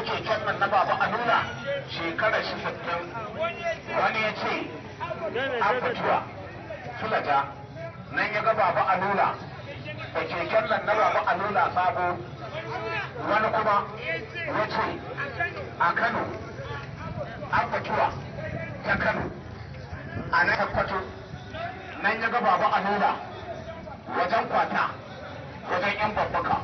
keken nan na baba a nuna shekara shi 60 wani ya ce an fituwa fulata nan ya ga baba a nuna da keken nan na baba a nuna sabo wani kuma ya ce a Kano an fituwa ta Kano a nan tabbato nan ya ga baba a nuna wajen kwata wajen yan babbaka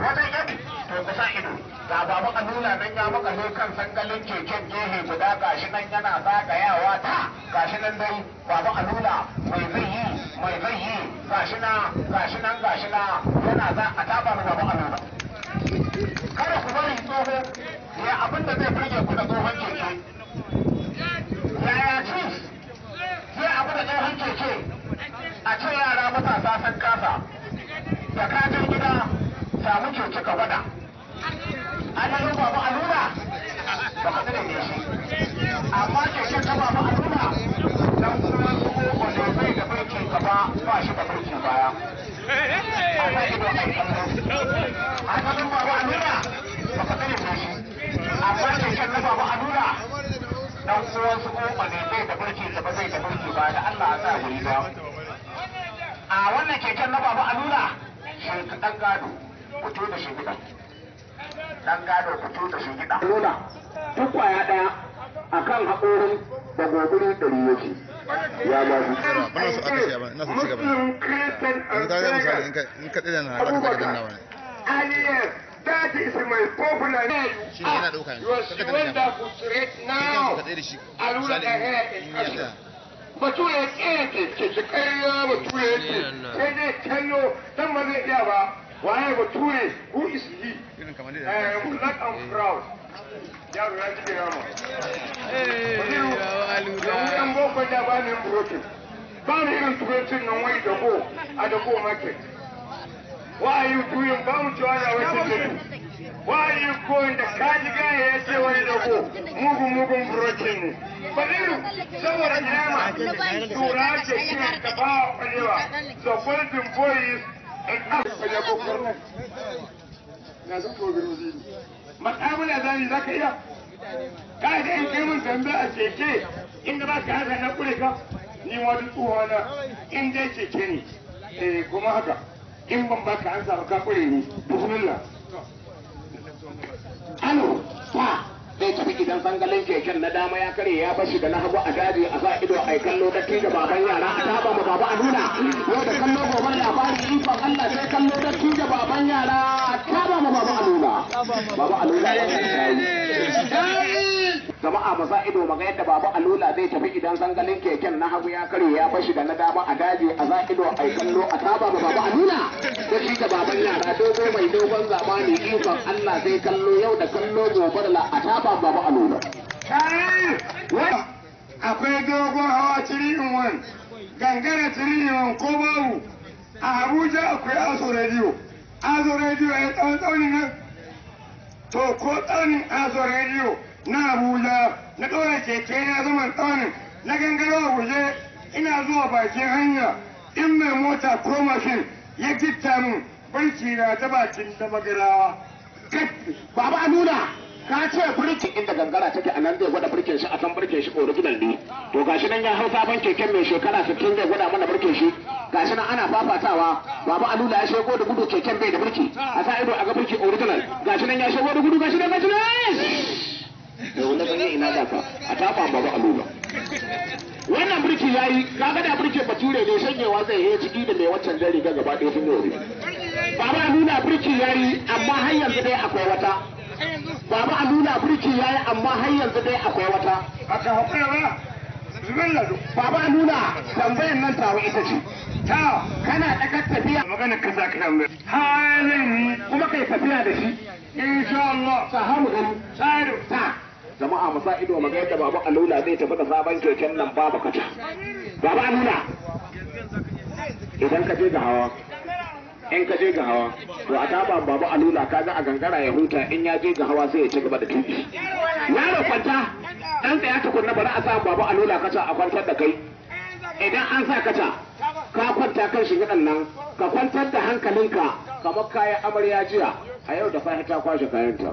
wajen yan to kusa ido ga baba a nuna nan ya makale kan sangalin keken gehe guda gashi nan yana zagayawa ta gashi nan dai baba a nuna mai zai yi gashi na yana za a taba da baba a nuna kada ku bari tsoho ya abinda zai burge ku da tsohon keke yaya ci sai abu da tsohon keke a ce yara matasa sun kasa da kajin gida samu keke ka gwada an yi babu a nuna ba ka tsere ne shi amma keken ta babu a nuna dan kuma tsoho ne bai da birki gaba ba shi da birki baya a sa ido a yi kallo an yi babu a nuna ba ka tsere ne shi amma keken ta babu a nuna dan uwan su goma ne bai da birki gaba bai da birki baya da Allah a sa guri ba a wannan keken na baba alula shi dan gado fito da shi gida dan gado fito da shi gida alula duk kwaya daya akan haƙorin da gobiri 100 yake ya ba su bana so aka siya ba ina so ci gaba in ka ga misali in ka tsaya na haka ka danna wani that is my popular name shi ne yana dauka you are wonderful straight now ka tsaye da shi alula da head bature ya ce ƙarya bature ya ce sai dai kallo dan ba zai iya ba waye bature who is he black and proud yaro ya ji da yama yan boko da ba ne broken ba ne irin turancin nan wai da go a da go market why are you doing ba mu cewa da wai ce why are you going da kaji gaya ya ce wani da go mugun broken ne baliru saboda yama tura ce kina da ba kwalewa the golden boys and after ya bokar na zo ko birozi makamula zani zaka iya ka ga in kai mun tambe a keke inda ba ka haka na kure ka ni wani tsohona in dai keke ne kuma haka in ban baka an samu ka kure ni bismillah alo ta zai tafi gidan sangalin keken na dama ya kare ya bashi da na hagu a daji a sa ido a kallo da da baban yara a taba ma baba a nuna yau da kallo gobe labari ikon Allah sai kallo da da baban yara a taba ma baba a nuna baba a nuna jama'a ba sa ido maga yadda baba alula zai tafi gidan sangalin keken na hagu ya kare ya bashi da na dama a daji a sa ido a kallo a taba ma baba alula da da baban yara dogo mai dogon zamani ikon Allah zai kallo yau da kallo gobe da a taba baba alula akwai dogon hawa 3-in-1 gangara 3-in-1 ko babu a Abuja akwai aso radio ya tsaunin nan to ko tsaunin aso radio na Abuja na ɗora keke na zaman tsaunin na gangaro a guje ina zuwa bakin hanya in mai mota ko mashin ya gitta min birki na ta bakin da magarawa baba a nuna ka ce birki inda gangara take a nan zai gwada birkin shi a san birkin shi original ne to gashi nan ya hau sabon keken mai shekara 60 zai gwada mana birkin shi gashi nan ana fafatawa baba alula ya shego da gudu keken bai da birki a sa ido a ga birki original gashi nan ya shego da gudu gashi nan da wanda ganye ina da ka a tafa baba alula wannan birki yayi kaga da birkin bature ne shanyewa zai yi ciki da mai waccan dare ga gaba ɗaya sun yi baba alula birki yayi amma har yanzu dai akwai wata baba alula birki yayi amma har yanzu dai akwai wata aka hakura ba baba alula tambayar nan tawa ita ce ta kana daga tafiya magana kaza ka tambaye halin kuma kai tafiya da shi insha Allah sahamu gani sai ta jama'a masa ido maga yadda baba alula zai tafi da sabon keken nan babu kaca baba alula idan ka je ga hawa in ka je ga hawa to a taba baba alula kaga a gangara ya huta in ya je ga hawa sai ya ci gaba da tuki yaro kwanta dan tsaya tukunna bari a sa baba alula kaca a kwantar da kai idan an sa kaca ka kwanta kan shigidan nan ka kwantar da hankalinka kamar kayan amarya jiya a yau da fahimta ta kwashe kayanta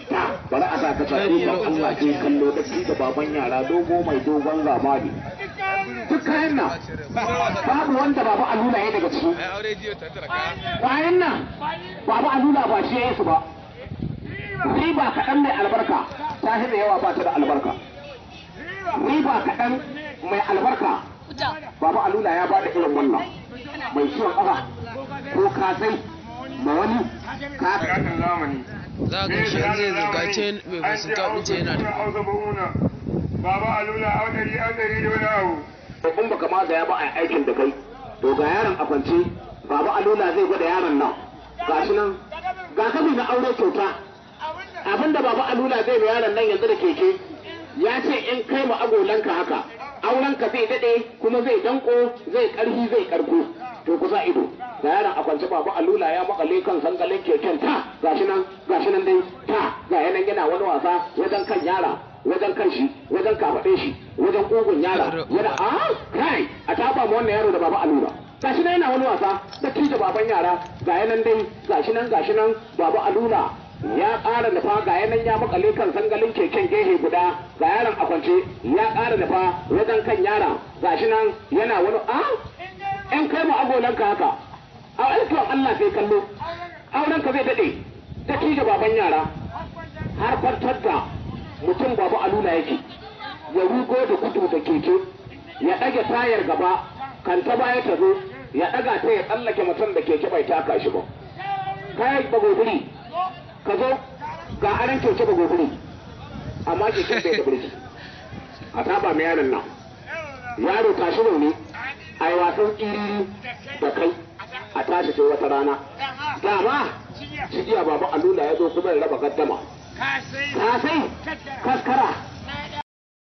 ta bari a saka ta ikon Allah ke kallo da shi da baban yara dogo mai dogon zamani duk kayan nan babu wanda babu alula ya daga ciki kayan nan babu alula ba shi ya yi su ba riba kaɗan mai albarka ta da yawa ba ta da albarka riba kaɗan mai albarka babu alula ya ba da irin wannan mai ciwon ƙafa ko kasai ma wani kakan zamani za ka shi zai zugace mai fasin kaɓuce yana da baba alula audari da wani abu in baka ma da ya ba a aikin da kai to ga yaron a kwance baba alula zai gwada yaron nan gashi nan ga kabi na aure kyauta abinda baba alula zai ga yaron nan yanzu da keke ya ce in kai ma agolanka haka aurenka zai dade kuma zai danko zai karfi zai karko to kusa ido ga yaron a kwance baba alula ya makale kan sangalin keken ta gashi nan dai ta ga yanan yana wani wasa wajen kan yara wajen kan shi wajen kafaɗe shi wajen ƙugun yara yana kai a tafa ma wannan yaro da baba alula gashi nan yana wani wasa da da baban yara ga yanan dai gashi nan baba alula ya ƙara nufa ga yanan ya makale kan sangalin keken gehe guda ga yaron a kwance ya ƙara nufa wajen kan yara gashi nan yana wani in kai mu agolanka haka a alkuwan Allah sai kallo aurenka zai daɗe da da baban yara har kwantar da mutum babu alula yake ya rugo da kudu da keke ya ɗage tayar gaba kan ta baya ta zo ya ɗaga ta ya tsallake mutum da keke bai taka shi ba kai bagobiri ka zo ga aran keke bagobiri amma keken bai da birki a taba mai yaron nan yaro tashi ne a yi wasan iriri da kai a tashi sai wata rana dama cigiya babu alula ya zo kuma ya raba gaddama kasai kaskara